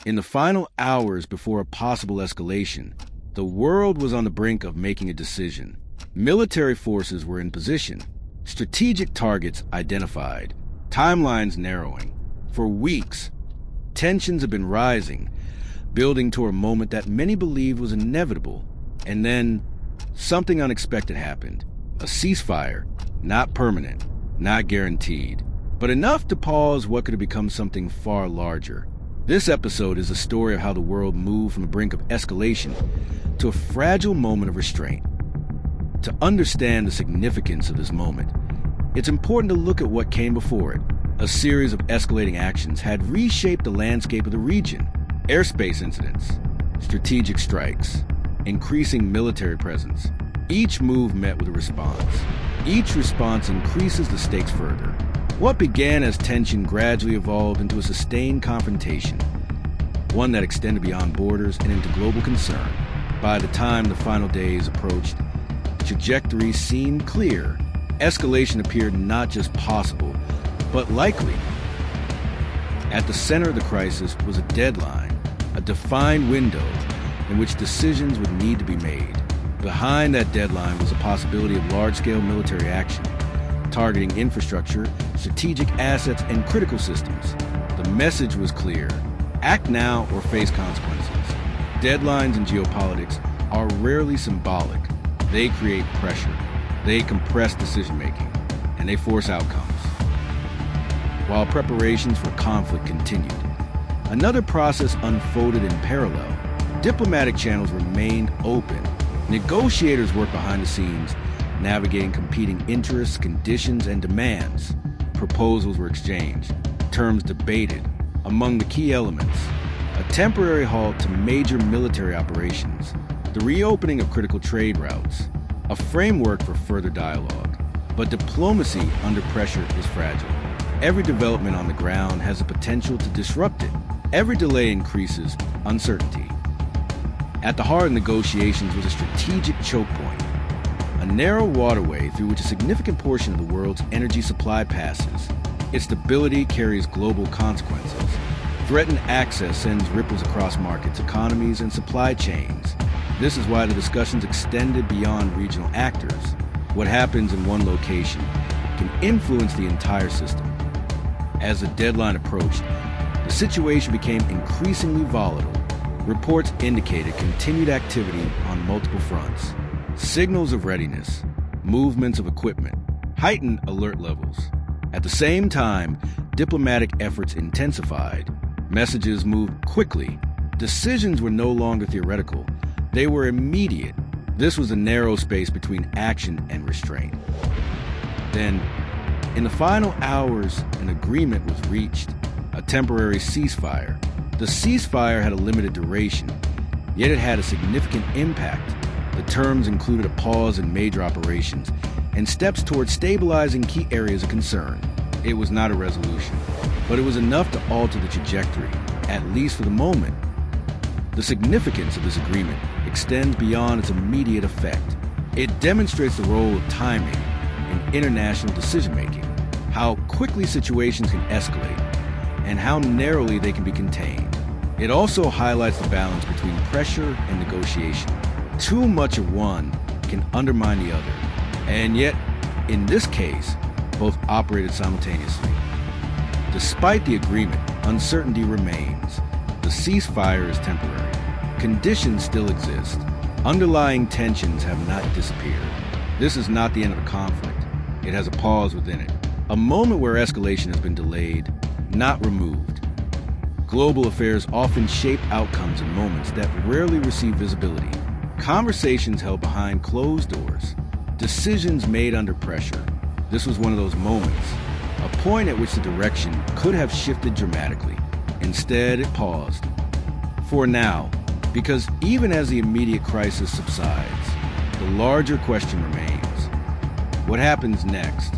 In the final hours before a possible escalation, the world was on the brink of making a decision. Military forces were in position, strategic targets identified, timelines narrowing. For weeks, tensions have been rising, building toward a moment that many believed was inevitable. And then, something unexpected happened. A ceasefire, not permanent, not guaranteed, but enough to pause what could have become something far larger. This episode is a story of how the world moved from the brink of escalation to a fragile moment of restraint. To understand the significance of this moment, it's important to look at what came before it. A series of escalating actions had reshaped the landscape of the region. Airspace incidents, strategic strikes, increasing military presence. Each move met with a response. Each response increases the stakes further. What began as tension gradually evolved into a sustained confrontation, one that extended beyond borders and into global concern. By the time the final days approached, the trajectory seemed clear. Escalation appeared not just possible, but likely. At the center of the crisis was a deadline, a defined window in which decisions would need to be made. Behind that deadline was a possibility of large-scale military action, targeting infrastructure, strategic assets, and critical systems. The message was clear: act now or face consequences. Deadlines in geopolitics are rarely symbolic. They create pressure, they compress decision-making, and they force outcomes. While preparations for conflict continued, another process unfolded in parallel. Diplomatic channels remained open. Negotiators worked behind the scenes, navigating competing interests, conditions, and demands. Proposals were exchanged, terms debated. Among the key elements, a temporary halt to major military operations, the reopening of critical trade routes, a framework for further dialogue. But diplomacy under pressure is fragile. Every development on the ground has the potential to disrupt it. Every delay increases uncertainty. At the heart of negotiations was a strategic choke point, a narrow waterway through which a significant portion of the world's energy supply passes. Its stability carries global consequences. Threatened access sends ripples across markets, economies, and supply chains. This is why the discussions extended beyond regional actors. What happens in one location can influence the entire system. As the deadline approached, the situation became increasingly volatile. Reports indicated continued activity on multiple fronts. Signals of readiness, movements of equipment, heightened alert levels. At the same time, diplomatic efforts intensified. Messages moved quickly. Decisions were no longer theoretical. They were immediate. This was a narrow space between action and restraint. Then, in the final hours, an agreement was reached, a temporary ceasefire. The ceasefire had a limited duration, yet it had a significant impact. The terms included a pause in major operations and steps towards stabilizing key areas of concern. It was not a resolution, but it was enough to alter the trajectory, at least for the moment. The significance of this agreement extends beyond its immediate effect. It demonstrates the role of timing in international decision-making, how quickly situations can escalate, and how narrowly they can be contained. It also highlights the balance between pressure and negotiation. Too much of one can undermine the other, and yet, in this case, both operated simultaneously. Despite the agreement, uncertainty remains. The ceasefire is temporary. Conditions still exist. Underlying tensions have not disappeared. This is not the end of a conflict. It has a pause within it. A moment where escalation has been delayed, not removed. Global affairs often shape outcomes in moments that rarely receive visibility. Conversations held behind closed doors. Decisions made under pressure. This was one of those moments, a point at which the direction could have shifted dramatically. Instead, it paused. For now, because even as the immediate crisis subsides, the larger question remains. What happens next?